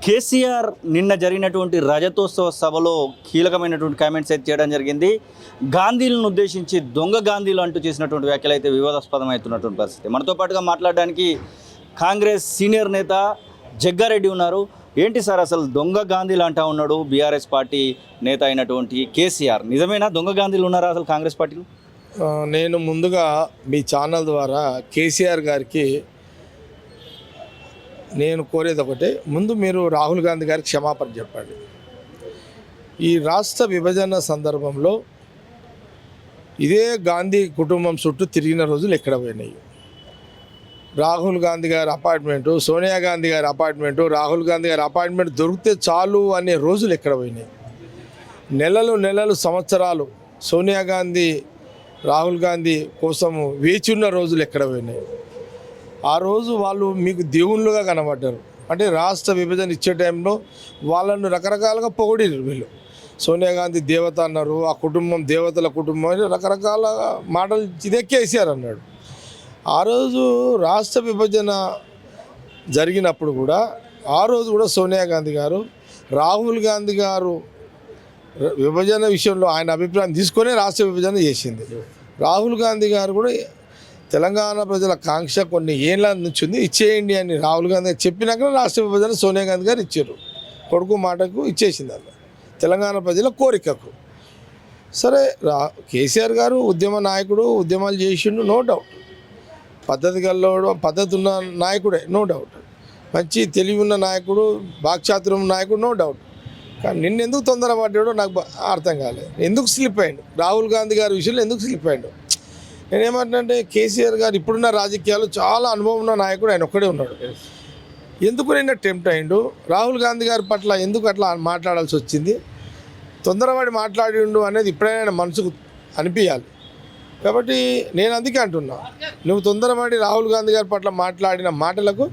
కేసీఆర్ నిన్న జరిగినటువంటి రజతోత్సవ సభలో కీలకమైనటువంటి కామెంట్స్ అయితే చేయడం జరిగింది. గాంధీలను ఉద్దేశించి దొంగ గాంధీలు అంటూ చేసినటువంటి వ్యాఖ్యలు అయితే వివాదాస్పదమవుతున్నటువంటి పరిస్థితి. మనతో పాటుగా మాట్లాడడానికి కాంగ్రెస్ సీనియర్ నేత జగ్గారెడ్డి ఉన్నారు. ఏంటి సార్ అసలు దొంగ గాంధీలు అంటా ఉన్నాడు బీఆర్ఎస్ పార్టీ నేత అయినటువంటి కేసీఆర్. నిజమేనా దొంగ గాంధీలు ఉన్నారా అసలు కాంగ్రెస్ పార్టీలో? నేను ముందుగా మీ ఛానల్ ద్వారా కేసీఆర్ గారికి నేను కోరేది ఒకటే, ముందు మీరు రాహుల్ గాంధీ గారికి క్షమాపణ చెప్పండి. ఈ రాష్ట్ర విభజన సందర్భంలో ఇదే గాంధీ కుటుంబం చుట్టూ తిరిగిన రోజులు ఎక్కడ పోయినాయి? రాహుల్ గాంధీ గారి అపార్ట్మెంటు, సోనియా గాంధీ గారి అపార్ట్మెంటు, రాహుల్ గాంధీ గారి అపార్ట్మెంట్ దొరికితే చాలు అనే రోజులు ఎక్కడ పోయినాయి? నెలలు సంవత్సరాలు సోనియా గాంధీ రాహుల్ గాంధీ కోసము వేచి ఉన్న రోజులు ఎక్కడ పోయినాయి? ఆ రోజు వాళ్ళు మీకు దేవుళ్ళుగా కనబడ్డారు. అంటే రాష్ట్ర విభజన ఇచ్చే టైంలో వాళ్ళను రకరకాలుగా పొగిడిరు. వీళ్ళు సోనియా గాంధీ దేవత అన్నారు, ఆ కుటుంబం దేవతల కుటుంబం అని రకరకాల మాటలు ఇదెక్కేసారు అన్నాడు. ఆ రోజు రాష్ట్ర విభజన జరిగినప్పుడు కూడా ఆ రోజు కూడా సోనియా గాంధీ గారు రాహుల్ గాంధీ గారు విభజన విషయంలో ఆయన అభిప్రాయం తీసుకొని రాష్ట్ర విభజన చేసింది. రాహుల్ గాంధీ గారు కూడా తెలంగాణ ప్రజల కాంక్ష కొన్ని ఏళ్ళ నుంచి ఉంది, ఇచ్చేయండి అని రాహుల్ గాంధీ గారు చెప్పినాక రాష్ట్ర విభజన సోనియా గాంధీ గారు ఇచ్చారు. కొడుకు మాటకు ఇచ్చేసింది అన్న తెలంగాణ ప్రజల కోరికకు. సరే, కేసీఆర్ గారు ఉద్యమ నాయకుడు, ఉద్యమాలు చేసిండు, నో డౌట్. పద్ధతి గల్లోడు, పద్ధతి ఉన్న నాయకుడే, నో డౌట్. మంచి తెలివి ఉన్న నాయకుడు, వాక్చాతుర్యం నాయకుడు, నో డౌట్. కానీ నిన్నెందుకు తొందరపడ్డాడో నాకు అర్థం కాలేదు. ఎందుకు స్లిప్ అయ్యాడు రాహుల్ గాంధీ గారి విషయంలో, ఎందుకు స్లిప్ అయ్యాడు? నేనేమంటే కేసీఆర్ గారు ఇప్పుడున్న రాజకీయాలు చాలా అనుభవం ఉన్న నాయకుడు, ఆయన ఒక్కడే ఉన్నాడు. ఎందుకు నిన్న టెంప్ట్ అయ్యిండు? రాహుల్ గాంధీ గారి పట్ల ఎందుకు అట్లా మాట్లాడాల్సి వచ్చింది? తొందరపడి మాట్లాడిండు అనేది ఇప్పుడైనా మనసుకు అనిపించాలి. కాబట్టి నేను అందుకే అంటున్నా, నువ్వు తొందరపడి రాహుల్ గాంధీ గారి పట్ల మాట్లాడిన మాటలకు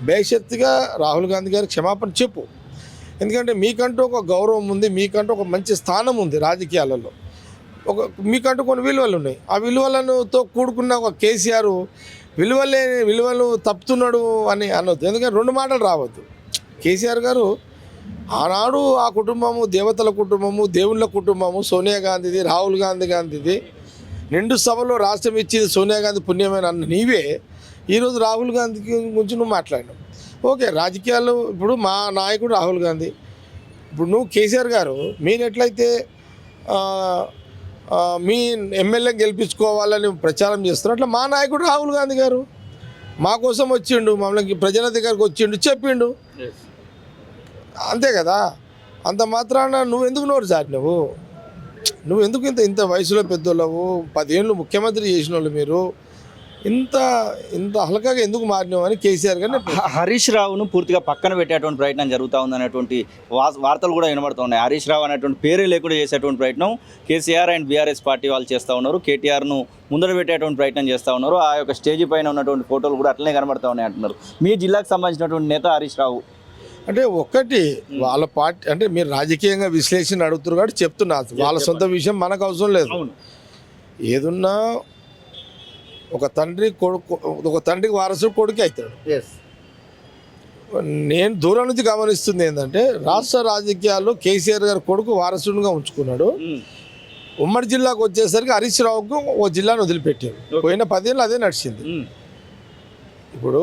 బేషత్తుగా రాహుల్ గాంధీ గారికి క్షమాపణ చెప్పు. ఎందుకంటే మీకంటూ ఒక గౌరవం ఉంది, మీకంటూ ఒక మంచి స్థానం ఉంది రాజకీయాలలో. మీకంటూ కొన్ని విలువలు ఉన్నాయి. ఆ విలువలతో కూడుకున్న ఒక కేసీఆర్ విలువలు తప్పుతున్నాడు అని అనొద్దు. ఎందుకంటే రెండు మాటలు రావద్దు. కేసీఆర్ గారు ఆనాడు ఆ కుటుంబము దేవతల కుటుంబము, దేవుళ్ళ కుటుంబము, సోనియా గాంధీది, రాహుల్ గాంధీ గాంధీది, నిండు సభలో రాష్ట్రం ఇచ్చింది సోనియా గాంధీ పుణ్యమైన అన్న నీవే ఈరోజు రాహుల్ గాంధీ గురించి నువ్వు మాట్లాడినావు. ఓకే, రాజకీయాలు ఇప్పుడు మా నాయకుడు రాహుల్ గాంధీ, ఇప్పుడు నువ్వు కేసీఆర్ గారు మీరు ఎట్లయితే మీ ఎమ్మెల్యే గెలిపించుకోవాలని ప్రచారం చేస్తున్నారు, అట్లా మా నాయకుడు రాహుల్ గాంధీ గారు మా కోసం వచ్చిండు, మమ్మల్ని ప్రజల దగ్గరకు వచ్చిండు, చెప్పిండు, అంతే కదా. అంత మాత్రాన నువ్వెందుకు నోరు జారినవు? నువ్వెందుకు ఇంత వయసులో పెద్దోళ్ళవు, 10 ఏళ్ళు ముఖ్యమంత్రి చేసిన వాళ్ళు మీరు, ఇంత హల్కాగా ఎందుకు మారినావు అని కేసీఆర్ గారిని. హరీష్ రావును పూర్తిగా పక్కన పెట్టేటువంటి ప్రయత్నం జరుగుతూ ఉంది అనేటువంటి వార్తలు కూడా వినబడుతున్నాయి. హరీష్ రావు అనేటువంటి పేరే లేకుండా చేసేటువంటి ప్రయత్నం కేసీఆర్ అండ్ బీఆర్ఎస్ పార్టీ వాళ్ళు చేస్తూ ఉన్నారు. కేటీఆర్ను ముందర పెట్టేటువంటి ప్రయత్నం చేస్తూ ఉన్నారు. ఆ యొక్క స్టేజీ పైన ఉన్నటువంటి ఫోటోలు కూడా అట్లనే కనబడుతూ ఉన్నాయి అంటున్నారు. మీ జిల్లాకు సంబంధించినటువంటి నేత హరీష్ రావు అంటే ఒక్కటి వాళ్ళ పార్టీ, అంటే మీరు రాజకీయంగా విశ్లేషణ అడుగుతున్నారు కాబట్టి చెప్తున్నా, వాళ్ళ సొంత విషయం మనకు అవసరం లేదు. ఏదున్నా ఒక తండ్రికి వారసుడు కొడుకు అవుతాడు. నేను దూరం నుంచి గమనిస్తుంది ఏంటంటే రాష్ట్ర రాజకీయాల్లో కేసీఆర్ గారి కొడుకు వారసుడిగా ఉంచుకున్నాడు. ఉమ్మడి జిల్లాకు వచ్చేసరికి హరీష్ రావుకు ఓ జిల్లాను వదిలిపెట్టారు. పోయిన 10 ఏళ్ళు అదే నడిచింది. ఇప్పుడు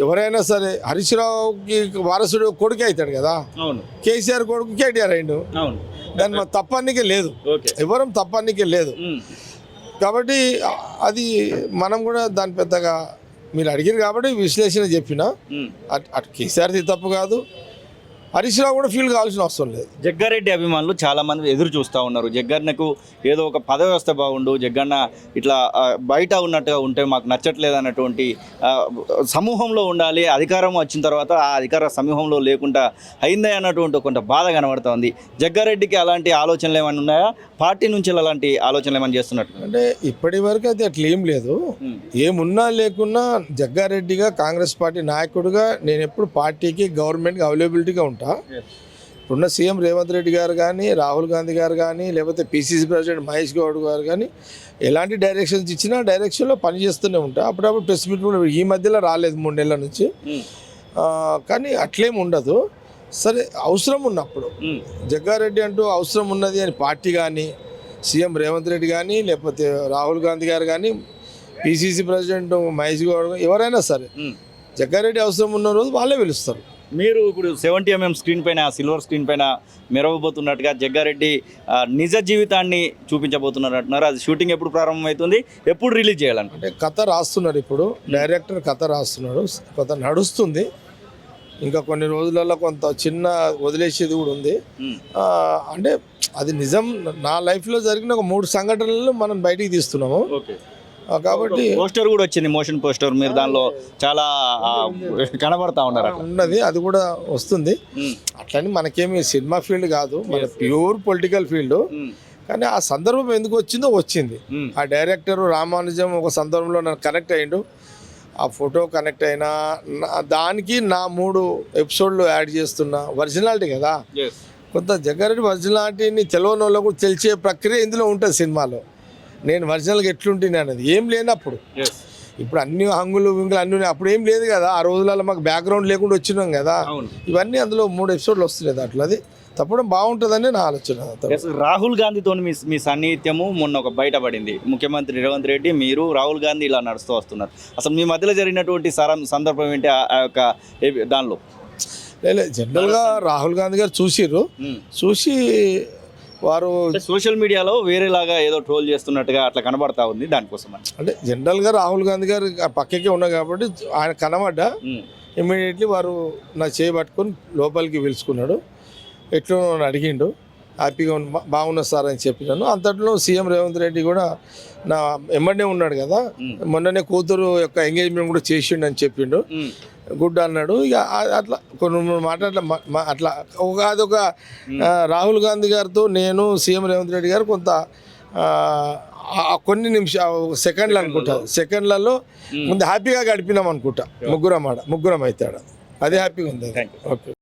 ఎవరైనా సరే హరీష్ రావుకి వారసుడు కొడుకే అవుతాడు కదా. కేసీఆర్ కొడుకు కేటీఆర్ అయిండు. దాన్ని తప్పనికే లేదు, ఎవరం తప్పనికే లేదు. కాబట్టి అది మనం కూడా దాని పెద్దగా మీరు అడిగారు కాబట్టి విశ్లేషణ చెప్పిన, అటు కేసీఆర్ది తప్పు కాదు, హరీష్ రావు కూడా ఫీల్ కావాల్సిన అవసరం లేదు. జగ్గారెడ్డి అభిమానులు చాలామంది ఎదురు చూస్తూ ఉన్నారు. జగ్గన్నకు ఏదో ఒక పదవి వస్తే బాగుండు, జగ్గన్న ఇట్లా బయట ఉన్నట్టుగా ఉంటే మాకు నచ్చట్లేదు అన్నటువంటి సమూహంలో ఉండాలి, అధికారం వచ్చిన తర్వాత ఆ అధికార సమూహంలో లేకుండా అయిందే అన్నటువంటి కొంత బాధ కనబడుతుంది. జగ్గారెడ్డికి అలాంటి ఆలోచనలు ఏమైనా ఉన్నాయా? పార్టీ నుంచి అలాంటి ఆలోచనలు ఏమైనా చేస్తున్నట్టు? అంటే ఇప్పటి వరకు అయితే అట్లా ఏం లేదు. ఏమున్నా లేకున్నా జగ్గారెడ్డిగా కాంగ్రెస్ పార్టీ నాయకుడిగా నేను ఎప్పుడు పార్టీకి గవర్నమెంట్కి అవైలబిలిటీగా ఉంటాను. ఇప్పుడున్న సీఎం రేవంత్ రెడ్డి గారు కానీ, రాహుల్ గాంధీ గారు కానీ, లేకపోతే పిసిసి ప్రెసిడెంట్ మహేష్ గౌడ్ గారు కానీ ఎలాంటి డైరెక్షన్స్ ఇచ్చినా డైరెక్షన్లో పనిచేస్తూనే ఉంటా. అప్పుడప్పుడు ప్రెస్ మీట్ కూడా ఈ మధ్యలో రాలేదు 3 నెలల నుంచి. కానీ అట్లేం ఉండదు. సరే అవసరం ఉన్నప్పుడు జగ్గారెడ్డి అంటూ అవసరం ఉన్నది అని పార్టీ కానీ సీఎం రేవంత్ రెడ్డి కానీ లేకపోతే రాహుల్ గాంధీ గారు కానీ పిసిసి ప్రెసిడెంట్ మహేష్ గౌడ్ ఎవరైనా సరే జగ్గారెడ్డి అవసరం ఉన్న రోజు వాళ్ళే పిలుస్తారు. మీరు ఇప్పుడు 70mm స్క్రీన్ పైన సిల్వర్ స్క్రీన్ పైన మెరవబోతున్నట్టుగా జగ్గారెడ్డి నిజ జీవితాన్ని చూపించబోతున్నారు అంటున్నారు. అది షూటింగ్ ఎప్పుడు ప్రారంభమవుతుంది, ఎప్పుడు రిలీజ్ చేయాలనుకుంటే? అంటే కథ రాస్తున్నాడు, ఇప్పుడు డైరెక్టర్ కథ రాస్తున్నాడు, కథ నడుస్తుంది. ఇంకా కొన్ని రోజులలో కొంత చిన్న వదిలేసేది కూడా ఉంది. అంటే అది నిజం, నా లైఫ్లో జరిగిన ఒక 3 సంఘటనలు మనం బయటికి తీస్తున్నాము. కాబట్టి పోస్టర్ కూడా వచ్చింది, మోషన్ పోస్టర్. మీరు దానిలో చాలా కనబడతా ఉన్నారు. ఉన్నది, అది కూడా వస్తుంది. అట్లని మనకేమి సినిమా ఫీల్డ్ కాదు, మన ప్యూర్ పొలిటికల్ ఫీల్డ్. కానీ ఆ సందర్భం ఎందుకు వచ్చిందో వచ్చింది. ఆ డైరెక్టర్ రామానుజం ఒక సందర్భంలో నన్ను కనెక్ట్ అయ్యిండు. ఆ ఫోటో కనెక్ట్ అయినా దానికి నా 3 ఎపిసోడ్లు యాడ్ చేస్తున్నా. ఒరిజినాలిటీ కదా, కొంత జగ్గారెడ్డి ఒరిజినాలిటీని తెలియని వాళ్ళకు కూడా తెలిసే ప్రక్రియ ఇందులో ఉంటుంది సినిమాలో. నేను ఒరిజినల్గా ఎట్లుంటుంది అనేది ఏం లేనప్పుడు. ఇప్పుడు అన్ని హంగులు వింగులు అన్నీ అప్పుడు ఏం లేదు కదా. ఆ రోజులలో మాకు బ్యాక్గ్రౌండ్ లేకుండా వచ్చినాం కదా. ఇవన్నీ అందులో 3 ఎపిసోడ్లు వస్తున్నాయి. దాంట్లో అది తప్పడం బాగుంటుందని నా ఆలోచన. రాహుల్ గాంధీతో మీ సన్నిహిత్యము మొన్న ఒక బయటపడింది. ముఖ్యమంత్రి రేవంత్ రెడ్డి, మీరు, రాహుల్ గాంధీ ఇలా నడుస్తూ వస్తున్నారు. అసలు మీ మధ్యలో జరిగినటువంటి సందర్భం ఏంటి ఆ యొక్క దానిలో? లేదు, జనరల్గా రాహుల్ గాంధీ గారు చూసి వారు సోషల్ మీడియాలో వేరేలాగా ఏదో ట్రోల్ చేస్తున్నట్టుగా అట్లా కనబడతా ఉంది. దానికోసం అంటే జనరల్గా రాహుల్ గాంధీ గారు పక్కకే ఉన్నారు కాబట్టి ఆయన కనబడ్డా ఇమ్మీడియట్లీ వారు నా చేయి పట్టుకొని లోపలికి పిలుచుకున్నాడు. ఎట్లా అడిగిండు, హ్యాపీగా బాగున్నా సార్ అని చెప్పినాను. అంతట్లో సీఎం రేవంత్ రెడ్డి కూడా నా ఎమ్మడే ఉన్నాడు కదా, మొన్ననే కూతురు యొక్క ఎంగేజ్మెంట్ కూడా చేసిండు అని చెప్పిండు. గుడ్ అన్నాడు. ఇక అట్లా కొన్ని మాటలు అట్లా అదొక రాహుల్ గాంధీ గారితో నేను సీఎం రేవంత్ రెడ్డి గారు కొంత కొన్ని నిమిషాలు సెకండ్లు అనుకుంటా, సెకండ్లలో ముందు హ్యాపీగా గడిపినాం అనుకుంటా. ముగ్గురం అయితే అదే హ్యాపీగా ఉంది. ఓకే.